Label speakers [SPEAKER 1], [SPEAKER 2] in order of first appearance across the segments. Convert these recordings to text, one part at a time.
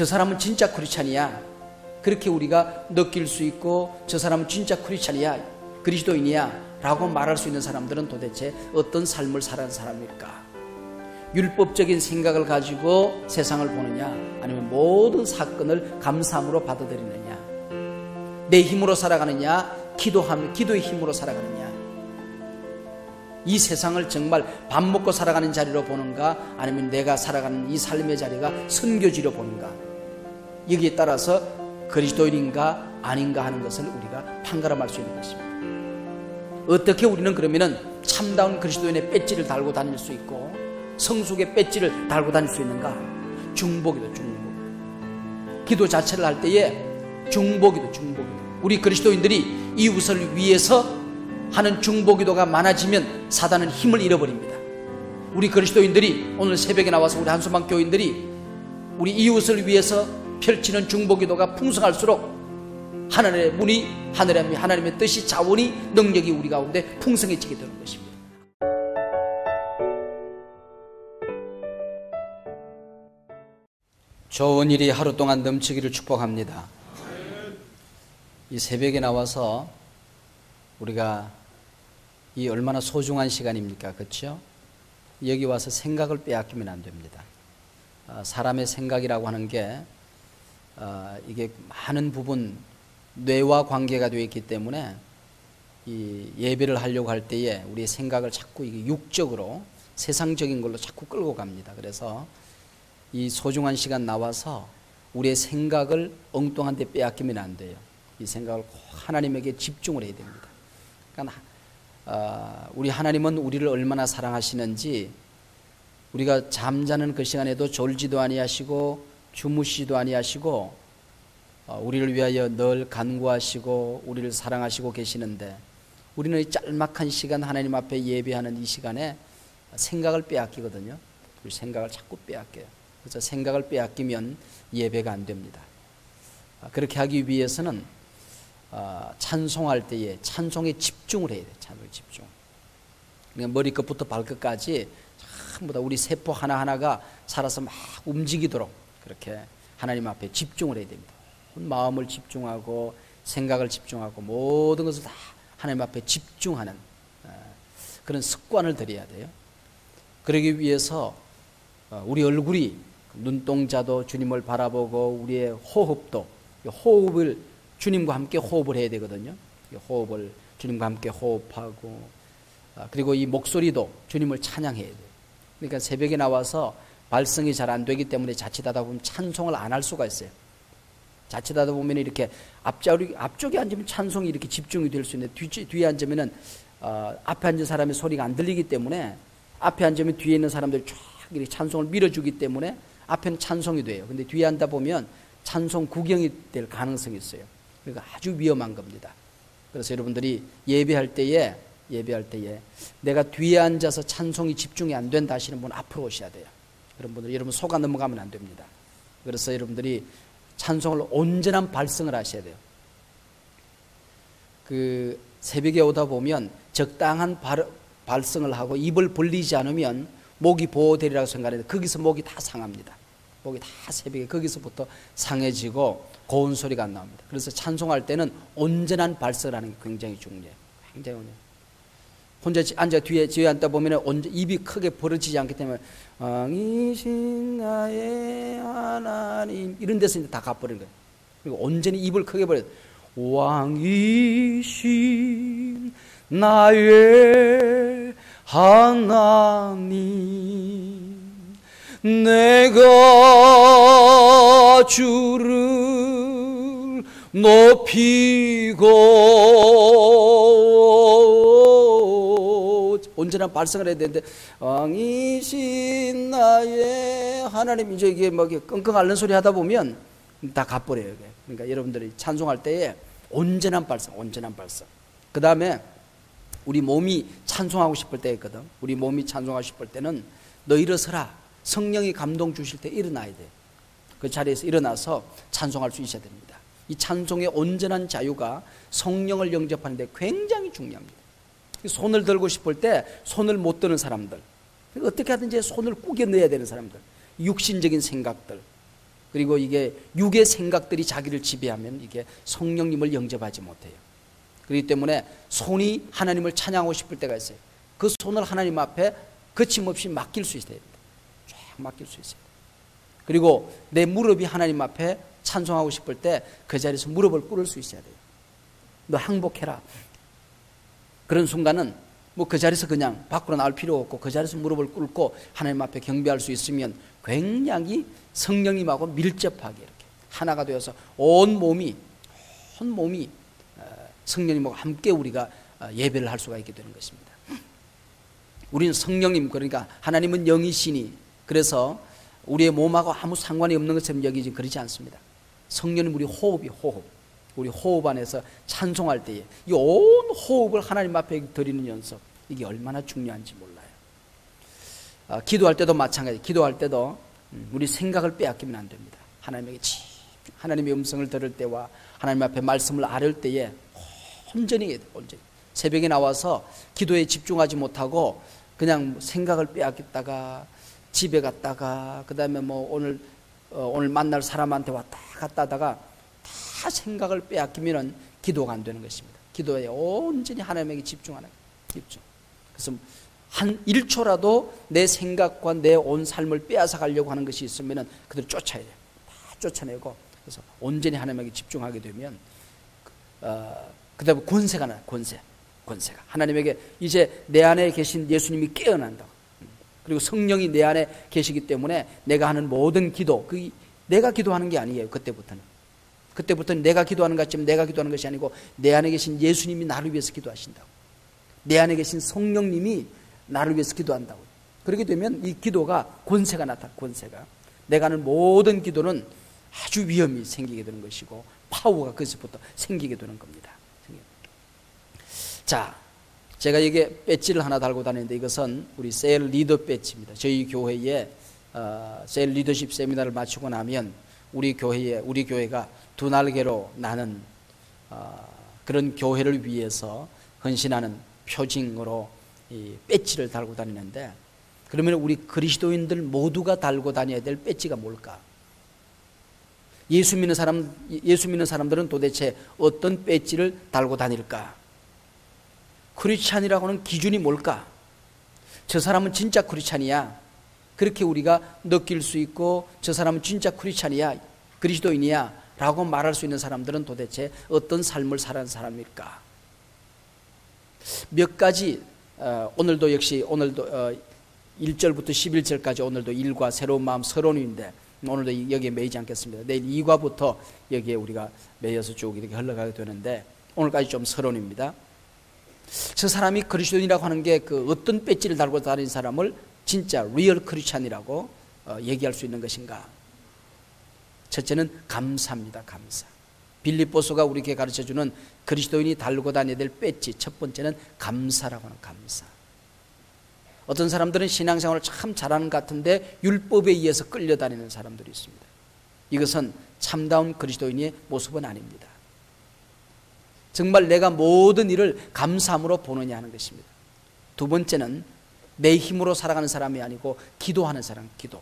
[SPEAKER 1] 저 사람은 진짜 크리스찬이야, 그렇게 우리가 느낄 수 있고, 저 사람은 진짜 크리스찬이야, 그리스도인이야 라고 말할 수 있는 사람들은 도대체 어떤 삶을 살아가는 사람일까? 율법적인 생각을 가지고 세상을 보느냐, 아니면 모든 사건을 감사함으로 받아들이느냐, 내 힘으로 살아가느냐, 기도의 힘으로 살아가느냐, 이 세상을 정말 밥 먹고 살아가는 자리로 보는가, 아니면 내가 살아가는 이 삶의 자리가 선교지로 보는가, 여기에 따라서 그리스도인인가 아닌가 하는 것을 우리가 판가름할 수 있는 것입니다. 어떻게 우리는 그러면은 참다운 그리스도인의 배지를 달고 다닐 수 있고 성숙의 배지를 달고 다닐 수 있는가? 중복이다, 중복. 기도 자체를 할 때에 중복이다, 중복이다. 우리 그리스도인들이 이웃을 위해서 하는 중보기도가 많아지면 사단은 힘을 잃어버립니다. 우리 그리스도인들이 오늘 새벽에 나와서 우리 한소망 교인들이 우리 이웃을 위해서 펼치는 중보기도가 풍성할수록 하나님의 문이, 하나님의 뜻이, 자원이, 능력이 우리 가운데 풍성해지게 되는 것입니다. 좋은 일이 하루 동안 넘치기를 축복합니다. 이 새벽에 나와서 우리가 이 얼마나 소중한 시간입니까? 그렇죠? 여기 와서 생각을 빼앗기면 안 됩니다. 사람의 생각이라고 하는 게 이게 많은 부분 뇌와 관계가 되어 있기 때문에 이 예배를 하려고 할 때에 우리의 생각을 자꾸 이게 육적으로 세상적인 걸로 자꾸 끌고 갑니다. 그래서 이 소중한 시간 나와서 우리의 생각을 엉뚱한 데 빼앗기면 안 돼요. 이 생각을 꼭 하나님에게 집중을 해야 됩니다. 그러니까 우리 하나님은 우리를 얼마나 사랑하시는지, 우리가 잠자는 그 시간에도 졸지도 아니하시고 주무시지도 아니하시고 우리를 위하여 늘 간구하시고 우리를 사랑하시고 계시는데, 우리는 이 짤막한 시간 하나님 앞에 예배하는 이 시간에 생각을 빼앗기거든요. 우리 생각을 자꾸 빼앗겨요. 그래서 생각을 빼앗기면 예배가 안 됩니다. 그렇게 하기 위해서는 찬송할 때에 찬송에 집중을 해야 돼요. 찬송에 집중. 그러니까 머리끝부터 발끝까지 전부 다 우리 세포 하나하나가 살아서 막 움직이도록 그렇게 하나님 앞에 집중을 해야 됩니다. 마음을 집중하고 생각을 집중하고 모든 것을 다 하나님 앞에 집중하는 그런 습관을 들여야 돼요. 그러기 위해서 우리 얼굴이, 눈동자도 주님을 바라보고 우리의 호흡도, 호흡을 주님과 함께 호흡을 해야 되거든요. 호흡을 주님과 함께 호흡하고, 그리고 이 목소리도 주님을 찬양해야 돼요. 그러니까 새벽에 나와서 발성이 잘 안 되기 때문에 자칫하다 보면 찬송을 안 할 수가 있어요. 자칫하다 보면 이렇게 앞쪽에 앉으면 찬송이 이렇게 집중이 될 수 있는데 뒤에 앉으면은 앞에 앉은 사람의 소리가 안 들리기 때문에, 앞에 앉으면 뒤에 있는 사람들이 쫙 이렇게 찬송을 밀어주기 때문에 앞에는 찬송이 돼요. 근데 뒤에 앉다 보면 찬송 구경이 될 가능성이 있어요. 그러니까 아주 위험한 겁니다. 그래서 여러분들이 예배할 때에 내가 뒤에 앉아서 찬송이 집중이 안 된다 하시는 분은 앞으로 오셔야 돼요. 여러분 속아 넘어가면 안 됩니다. 그래서 여러분들이 찬송을 온전한 발성을 하셔야 돼요. 그 새벽에 오다 보면 적당한 발성을 하고 입을 벌리지 않으면 목이 보호되리라고 생각하는데 거기서 목이 다 상합니다. 목이 다 새벽에 거기서부터 상해지고 고운 소리가 안 나옵니다. 그래서 찬송할 때는 온전한 발성을 하는 게 굉장히 중요해요. 굉장히 중요해요. 혼자 앉아 뒤에 앉다 보면 입이 크게 벌어지지 않기 때문에 왕이신 나의 하나님 이런 데서 이제 다 가버리는 거예요. 그리고 온전히 입을 크게 벌여요. 왕이신 나의 하나님 내가 주를 높이고 온전한 발성을 해야 되는데 왕이신 나의 하나님 이제 이게 뭐 끙끙 앓는 소리 하다 보면 다 가버려요. 그러니까 여러분들이 찬송할 때에 온전한 발성. 그 다음에 우리 몸이 찬송하고 싶을 때 있거든. 우리 몸이 찬송하고 싶을 때는 너 일어서라. 성령이 감동 주실 때 일어나야 돼. 그 자리에서 일어나서 찬송할 수 있어야 됩니다. 이 찬송의 온전한 자유가 성령을 영접하는 데 굉장히 중요합니다. 손을 들고 싶을 때 손을 못 드는 사람들, 어떻게 하든지 손을 꾸겨 넣어야 되는 사람들, 육신적인 생각들, 그리고 이게 육의 생각들이 자기를 지배하면 이게 성령님을 영접하지 못해요. 그렇기 때문에 손이 하나님을 찬양하고 싶을 때가 있어요. 그 손을 하나님 앞에 거침없이 맡길 수 있어야 됩니다. 쫙 맡길 수 있어요. 그리고 내 무릎이 하나님 앞에 찬송하고 싶을 때 그 자리에서 무릎을 꿇을 수 있어야 돼요. 너 항복해라. 그런 순간은 뭐 그 자리에서 그냥 밖으로 나올 필요 없고 그 자리에서 무릎을 꿇고 하나님 앞에 경배할 수 있으면 굉장히 성령님하고 밀접하게 이렇게 하나가 되어서 온 몸이 성령님하고 함께 우리가 예배를 할 수가 있게 되는 것입니다. 우리는 성령님, 그러니까 하나님은 영이시니 그래서 우리의 몸하고 아무 상관이 없는 것처럼 여기지 그러지 않습니다. 성령님 우리 호흡이 우리 호흡 안에서 찬송할 때에 이 온 호흡을 하나님 앞에 드리는 연습, 이게 얼마나 중요한지 몰라요. 기도할 때도 마찬가지. 기도할 때도 우리 생각을 빼앗기면 안 됩니다. 하나님의 음성을 들을 때와 하나님 앞에 말씀을 아를 때에 온전히 새벽에 나와서 기도에 집중하지 못하고 그냥 생각을 빼앗겼다가 집에 갔다가 그 다음에 뭐 오늘 만날 사람한테 왔다 갔다 하다가 다 생각을 빼앗기면 기도가 안 되는 것입니다. 기도에 온전히 하나님에게 집중. 그래서 한 1초라도 내 생각과 내 온 삶을 빼앗아 가려고 하는 것이 있으면 그들 쫓아야 돼요. 다 쫓아내고 그래서 온전히 하나님에게 집중하게 되면 그 다음에 권세가 나요. 권세가 하나님에게 이제 내 안에 계신 예수님이 깨어난다. 그리고 성령이 내 안에 계시기 때문에 내가 하는 모든 기도, 내가 기도하는 게 아니에요. 그때부터는 내가 기도하는 것 같지만 내가 기도하는 것이 아니고 내 안에 계신 예수님이 나를 위해서 기도하신다고. 내 안에 계신 성령님이 나를 위해서 기도한다고. 그렇게 되면 이 기도가 권세가 나타나. 권세가 내가 하는 모든 기도는 아주 위험이 생기게 되는 것이고 파워가 거기서부터 생기게 되는 겁니다. 자, 제가 이게 배지를 하나 달고 다니는데 이것은 우리 셀 리더 배지입니다. 저희 교회에 셀 리더십 세미나를 마치고 나면 우리 교회가 두 날개로 나는 그런 교회를 위해서 헌신하는 표징으로 이 배지를 달고 다니는데, 그러면 우리 그리스도인들 모두가 달고 다녀야 될 배지가 뭘까? 예수 믿는 사람들은 도대체 어떤 배지를 달고 다닐까? 크리스찬이라고 하는 기준이 뭘까? 저 사람은 진짜 크리스찬이야. 그렇게 우리가 느낄 수 있고 저 사람은 진짜 크리스찬이야, 그리스도인이야 라고 말할 수 있는 사람들은 도대체 어떤 삶을 살아가는 사람일까? 몇 가지 오늘도 역시 1절부터 11절까지 오늘도 일과 새로운 마음 서론인데 오늘도 여기에 매이지 않겠습니다. 내일 2과부터 여기에 우리가 매여서 쭉 이렇게 흘러가게 되는데 오늘까지 좀 서론입니다. 저 사람이 그리스도인이라고 하는 게 그 어떤 배지를 달고 다니는 사람을 진짜 리얼 크리스찬이라고 얘기할 수 있는 것인가? 첫째는 감사입니다. 감사. 빌립보서가 우리에게 가르쳐주는 그리스도인이 달고 다녀야 될 배지, 첫 번째는 감사라고 하는 감사. 어떤 사람들은 신앙생활을 참 잘하는 것 같은데 율법에 의해서 끌려다니는 사람들이 있습니다. 이것은 참다운 그리스도인의 모습은 아닙니다. 정말 내가 모든 일을 감사함으로 보느냐 하는 것입니다. 두 번째는 내 힘으로 살아가는 사람이 아니고 기도하는 사람, 기도.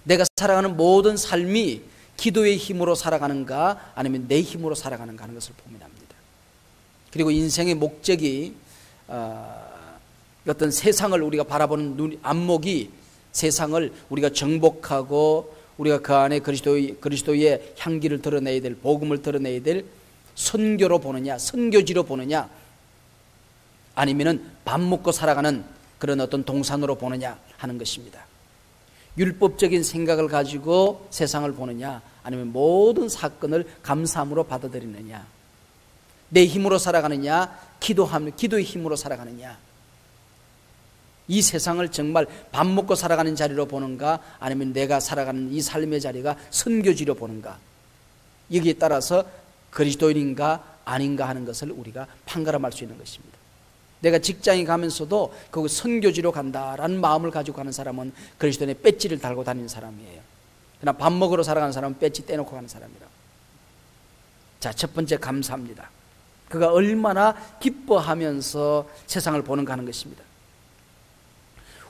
[SPEAKER 1] 내가 살아가는 모든 삶이 기도의 힘으로 살아가는가 아니면 내 힘으로 살아가는가 하는 것을 고민합니다. 그리고 인생의 목적이 어떤 세상을 우리가 바라보는 안목이 세상을 우리가 정복하고 우리가 그 안에 그리스도의 향기를 드러내야 될, 복음을 드러내야 될 선교로 보느냐, 선교지로 보느냐, 아니면은 밥 먹고 살아가는 그런 어떤 동산으로 보느냐 하는 것입니다. 율법적인 생각을 가지고 세상을 보느냐, 아니면 모든 사건을 감사함으로 받아들이느냐, 내 힘으로 살아가느냐, 기도의 힘으로 살아가느냐, 이 세상을 정말 밥 먹고 살아가는 자리로 보는가, 아니면 내가 살아가는 이 삶의 자리가 선교지로 보는가, 여기에 따라서 그리스도인인가 아닌가 하는 것을 우리가 판가름할 수 있는 것입니다. 내가 직장에 가면서도 거기 선교지로 간다라는 마음을 가지고 가는 사람은 그리스도인의 배지를 달고 다니는 사람이에요. 그러나 밥 먹으러 살아가는 사람은 배지 떼놓고 가는 사람이라고. 자, 첫 번째 감사합니다. 그가 얼마나 기뻐하면서 세상을 보는가 하는 것입니다.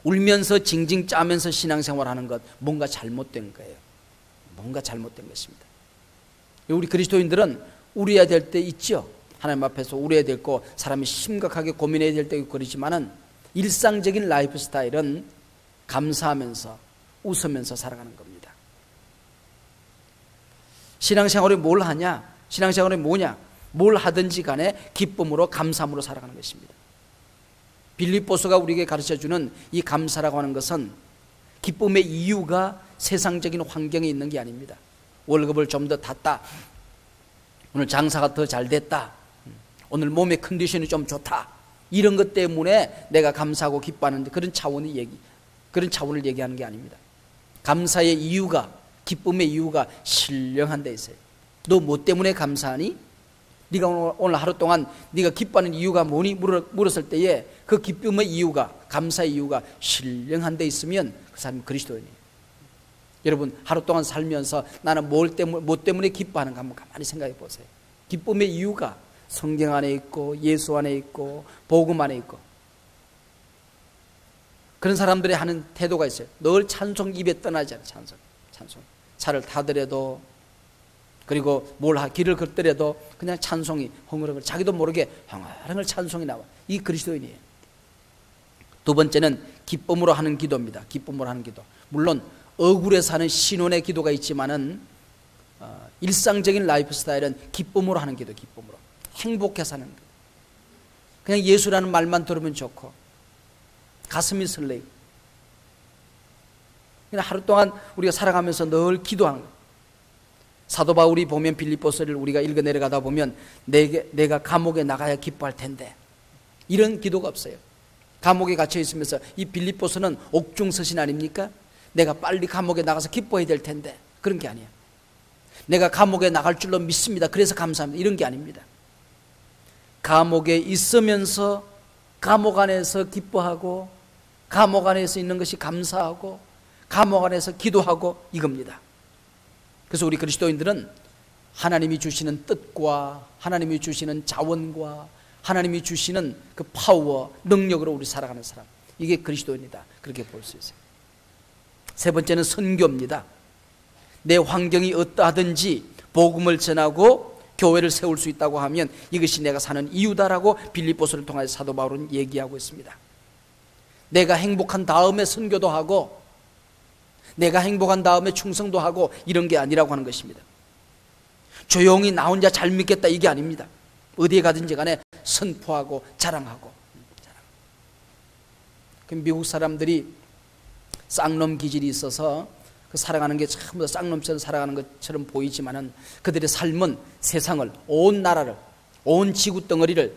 [SPEAKER 1] 울면서 징징 짜면서 신앙생활하는 것, 뭔가 잘못된 거예요. 뭔가 잘못된 것입니다. 우리 그리스도인들은 우려해야 될 때 있죠. 하나님 앞에서 우려해야 될 거, 사람이 심각하게 고민해야 될 때 있고 그러지만은 일상적인 라이프 스타일은 감사하면서 웃으면서 살아가는 겁니다. 신앙생활에 뭘 하냐? 신앙생활이 뭐냐? 뭘 하든지 간에 기쁨으로 감사함으로 살아가는 것입니다. 빌립보서가 우리에게 가르쳐주는 이 감사라고 하는 것은 기쁨의 이유가 세상적인 환경에 있는 게 아닙니다. 월급을 좀 더 탔다, 오늘 장사가 더 잘 됐다, 오늘 몸의 컨디션이 좀 좋다, 이런 것 때문에 내가 감사하고 기뻐하는 그런 차원을 얘기하는 게 아닙니다. 감사의 이유가, 기쁨의 이유가 신령한 데 있어요. 너 뭐 때문에 감사하니? 네가 오늘 하루 동안 네가 기뻐하는 이유가 뭐니? 물었을 때에 그 기쁨의 이유가, 감사의 이유가 신령한 데 있으면 그 사람은 그리스도인이에요. 여러분, 하루 동안 살면서 나는 뭐 때문에 기뻐하는가 한번 가만히 생각해 보세요. 기쁨의 이유가 성경 안에 있고 예수 안에 있고 복음 안에 있고, 그런 사람들이 하는 태도가 있어요. 늘 찬송 입에 떠나지 않아요. 찬송. 차를 타더라도, 그리고 길을 걷더라도 그냥 찬송이 흥얼흥얼, 자기도 모르게 흥얼흥얼 찬송이 나와. 이 그리스도인이에요. 두 번째는 기쁨으로 하는 기도입니다. 기쁨으로 하는 기도. 물론 억울해서 하는 신원의 기도가 있지만은 일상적인 라이프 스타일은 기쁨으로 하는 기도, 기쁨으로. 행복해서 하는 기도. 그냥 예수라는 말만 들으면 좋고 가슴이 설레고, 그냥 하루 동안 우리가 살아가면서 늘 기도하는 거예요. 사도 바울이 보면 빌립보서를 우리가 읽어 내려가다 보면 내가 감옥에 나가야 기뻐할 텐데, 이런 기도가 없어요. 감옥에 갇혀 있으면서, 이 빌립보서는 옥중서신 아닙니까? 내가 빨리 감옥에 나가서 기뻐해야 될 텐데, 그런 게 아니에요. 내가 감옥에 나갈 줄로 믿습니다, 그래서 감사합니다, 이런 게 아닙니다. 감옥에 있으면서 감옥 안에서 기뻐하고, 감옥 안에서 있는 것이 감사하고, 감옥 안에서 기도하고, 이겁니다. 그래서 우리 그리스도인들은 하나님이 주시는 뜻과 하나님이 주시는 자원과 하나님이 주시는 그 파워, 능력으로 우리 살아가는 사람, 이게 그리스도인이다, 그렇게 볼 수 있어요. 세 번째는 선교입니다. 내 환경이 어떠하든지 복음을 전하고 교회를 세울 수 있다고 하면 이것이 내가 사는 이유다라고 빌립보서를 통해서 사도 바울은 얘기하고 있습니다. 내가 행복한 다음에 선교도 하고, 내가 행복한 다음에 충성도 하고, 이런 게 아니라고 하는 것입니다. 조용히 나 혼자 잘 믿겠다, 이게 아닙니다. 어디에 가든지 간에 선포하고 자랑하고. 미국 사람들이 쌍놈 기질이 있어서 그 살아가는 게 전부 다 쌍놈처럼 살아가는 것처럼 보이지만은 그들의 삶은 세상을, 온 나라를, 온 지구 덩어리를,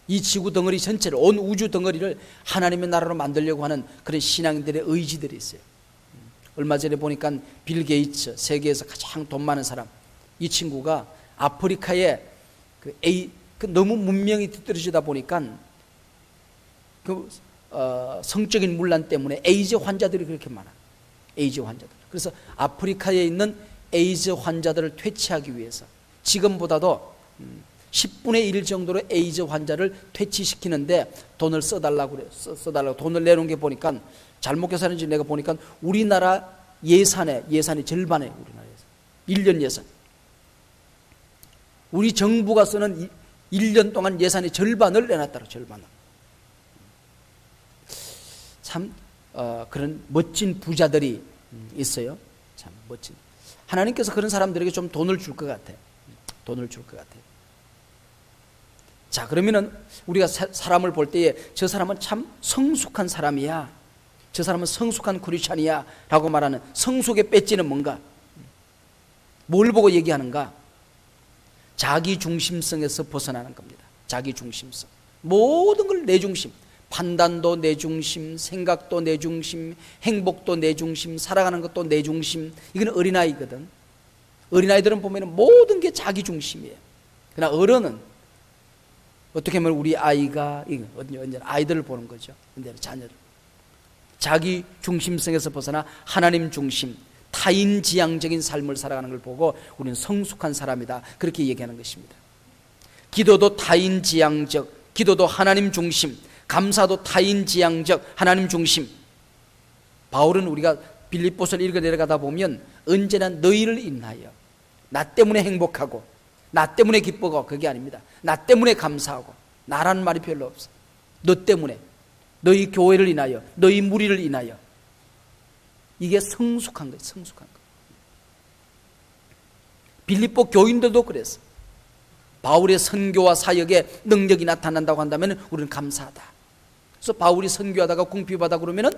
[SPEAKER 1] 이 지구 덩어리 전체를, 온 우주 덩어리를 하나님의 나라로 만들려고 하는 그런 신앙인들의 의지들이 있어요. 얼마 전에 보니까 빌 게이츠, 세계에서 가장 돈 많은 사람, 이 친구가 아프리카에 너무 문명이 뒤떨어지다 보니까 성적인 문란 때문에 에이즈 환자들이 그렇게 많아. 에이즈 환자들. 그래서 아프리카에 있는 에이즈 환자들을 퇴치하기 위해서 지금보다도 10분의 1 정도로 에이즈 환자를 퇴치시키는데 돈을 써달라고 그래요. 써달라고 돈을 내놓은 게 보니까, 잘못 계산했는지 내가 보니까 우리나라 예산의 절반에, 우리나라에서 1년 예산, 우리 정부가 쓰는 1년 동안 예산의 절반을 내놨다고. 절반을. 참 그런 멋진 부자들이 있어요. 참 멋진. 하나님께서 그런 사람들에게 좀 돈을 줄 것 같아요. 돈을 줄 것 같아요. 자, 그러면은 우리가 사람을 볼 때에 저 사람은 참 성숙한 사람이야, 저 사람은 성숙한 크리스찬이야 라고 말하는 성숙의 배지는 뭔가? 뭘 보고 얘기하는가? 자기 중심성에서 벗어나는 겁니다. 자기 중심성. 모든 걸 내 중심. 판단도 내 중심, 생각도 내 중심, 행복도 내 중심, 살아가는 것도 내 중심. 이건 어린아이거든. 어린아이들은 보면 모든 게 자기 중심이에요. 그러나 어른은 어떻게 보면 우리 아이가, 언제나 아이들을 보는 거죠. 언제나 자녀를. 자기 중심성에서 벗어나 하나님 중심, 타인지향적인 삶을 살아가는 걸 보고 우리는 성숙한 사람이다, 그렇게 얘기하는 것입니다. 기도도 타인지향적, 기도도 하나님 중심, 감사도 타인지향적, 하나님 중심. 바울은 우리가 빌립보서를 읽어 내려가다 보면 언제나 너희를 인하여 나 때문에 행복하고 나 때문에 기뻐하고 그게 아닙니다. 나 때문에 감사하고 나라는 말이 별로 없어. 너 때문에 너희 교회를 인하여 너희 무리를 인하여 이게 성숙한 거예요. 성숙한 거. 빌립보 교인들도 그랬어. 바울의 선교와 사역에 능력이 나타난다고 한다면 우리는 감사하다. 그래서 바울이 선교하다가 궁핍하다 그러면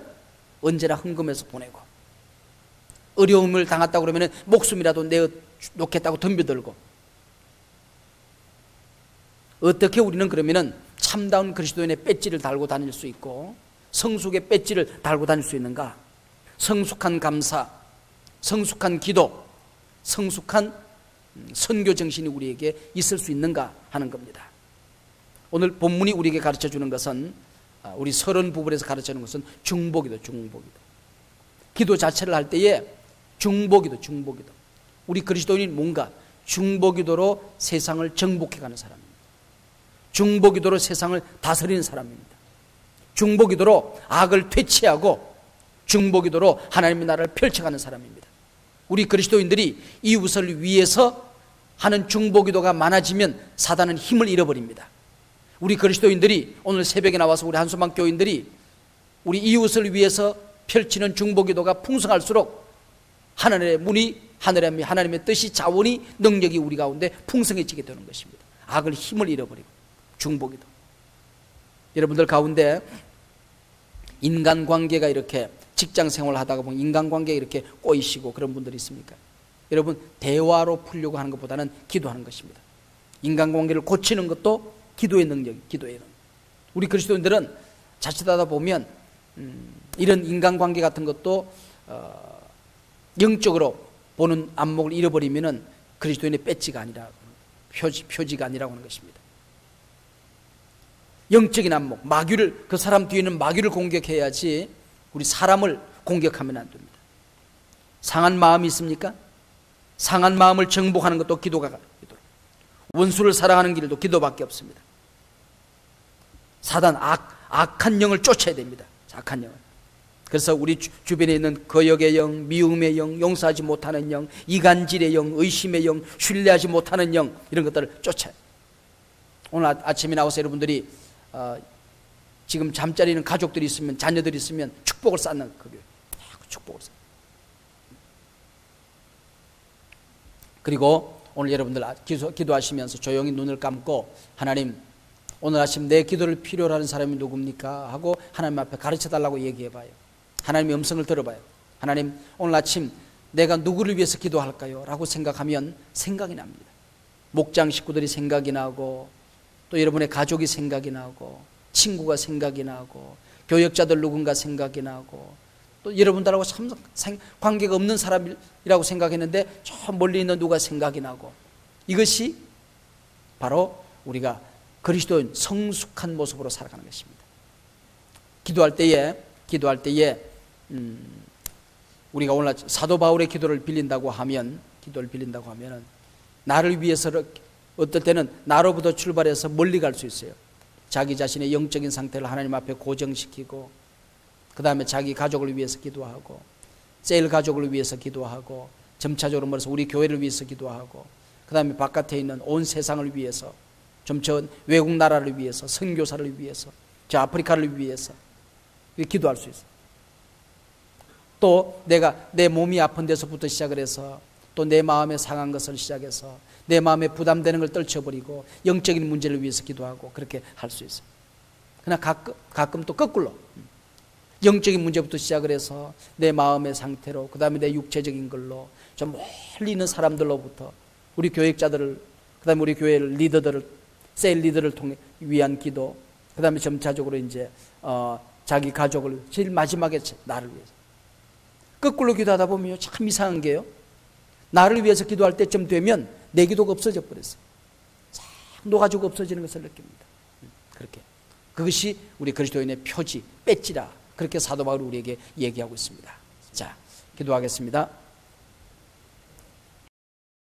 [SPEAKER 1] 언제나 헌금해서 보내고 어려움을 당했다고 그러면 목숨이라도 내놓겠다고 덤벼들고 어떻게 우리는 그러면 참다운 그리스도인의 배지를 달고 다닐 수 있고 성숙의 배지를 달고 다닐 수 있는가? 성숙한 감사, 성숙한 기도, 성숙한 선교 정신이 우리에게 있을 수 있는가 하는 겁니다. 오늘 본문이 우리에게 가르쳐주는 것은 우리 서론 부분에서 가르쳐주는 것은 중보기도. 기도 자체를 할 때에 중보기도. 우리 그리스도인이 뭔가 중보기도로 세상을 정복해가는 사람입니다. 중보기도로 세상을 다스리는 사람입니다. 중보기도로 악을 퇴치하고 중보기도로 하나님의 나라를 펼쳐가는 사람입니다. 우리 그리스도인들이 이웃을 위해서 하는 중보기도가 많아지면 사단은 힘을 잃어버립니다. 우리 그리스도인들이 오늘 새벽에 나와서 우리 한소망 교인들이 우리 이웃을 위해서 펼치는 중보기도가 풍성할수록 하늘의 문이 하나님의 뜻이 자원이 능력이 우리 가운데 풍성해지게 되는 것입니다. 악을 힘을 잃어버리고 중보기도. 여러분들 가운데 인간관계가 이렇게 직장생활을 하다가 보면 인간관계가 이렇게 꼬이시고 그런 분들이 있습니까? 여러분 대화로 풀려고 하는 것보다는 기도하는 것입니다. 인간관계를 고치는 것도 기도의 능력이에요. 기도의 능력. 우리 그리스도인들은 자칫하다 보면 이런 인간관계 같은 것도 영적으로 보는 안목을 잃어버리면 그리스도인의 배지가 아니라 표지가 아니라고 하는 것입니다. 영적인 안목, 마귀를 그 사람 뒤에 있는 마귀를 공격해야지 우리 사람을 공격하면 안 됩니다. 상한 마음이 있습니까? 상한 마음을 정복하는 것도 기도가 원수를 사랑하는 길도 기도밖에 없습니다. 사단 악한 영을 쫓아야 됩니다. 악한 영을. 그래서 우리 주변에 있는 거역의 영, 미움의 영, 용서하지 못하는 영, 이간질의 영, 의심의 영, 신뢰하지 못하는 영 이런 것들을 쫓아야 돼요. 오늘 아침에 나와서 여러분들이 지금 잠자리는 가족들이 있으면 자녀들이 있으면 축복을 쌓는 그게 축복을 쌓는. 그리고 오늘 여러분들 기도하시면서 조용히 눈을 감고 하나님 오늘 아침 내 기도를 필요로 하는 사람이 누굽니까? 하고 하나님 앞에 가르쳐달라고 얘기해봐요. 하나님의 음성을 들어봐요. 하나님 오늘 아침 내가 누구를 위해서 기도할까요? 라고 생각하면 생각이 납니다. 목장 식구들이 생각이 나고 또 여러분의 가족이 생각이 나고 친구가 생각이 나고 교역자들 누군가 생각이 나고 또 여러분들하고 참 관계가 없는 사람이라고 생각했는데 저 멀리 있는 누가 생각이 나고 이것이 바로 우리가 그리스도인 성숙한 모습으로 살아가는 것입니다. 기도할 때에 우리가 오늘 사도 바울의 기도를 빌린다고 하면 나를 위해서 어떨 때는 나로부터 출발해서 멀리 갈 수 있어요. 자기 자신의 영적인 상태를 하나님 앞에 고정시키고 그 다음에 자기 가족을 위해서 기도하고 셀 가족을 위해서 기도하고 점차적으로 말해서 우리 교회를 위해서 기도하고 그 다음에 바깥에 있는 온 세상을 위해서 점차 외국 나라를 위해서 선교사를 위해서 저 아프리카를 위해서 기도할 수 있어요. 또 내가 내 몸이 아픈 데서부터 시작을 해서 또 내 마음에 상한 것을 시작해서 내 마음에 부담되는 걸 떨쳐버리고 영적인 문제를 위해서 기도하고 그렇게 할 수 있어요. 그러나 가끔 또 거꾸로 영적인 문제부터 시작을 해서 내 마음의 상태로 그 다음에 내 육체적인 걸로 좀 멀리 있는 사람들로부터 우리 교역자들을 그 다음에 우리 교회 리더들을 셀 리더를 통해 위한 기도 그 다음에 점차적으로 이제 자기 가족을 제일 마지막에 나를 위해서 거꾸로 기도하다 보면 참 이상한 게요. 나를 위해서 기도할 때쯤 되면 내 기도가 없어져 버렸어요. 싹 녹아지고 없어지는 것을 느낍니다. 그렇게 그것이 우리 그리스도인의 표지, 배지라 그렇게 사도 바울이 우리에게 얘기하고 있습니다. 자, 기도하겠습니다.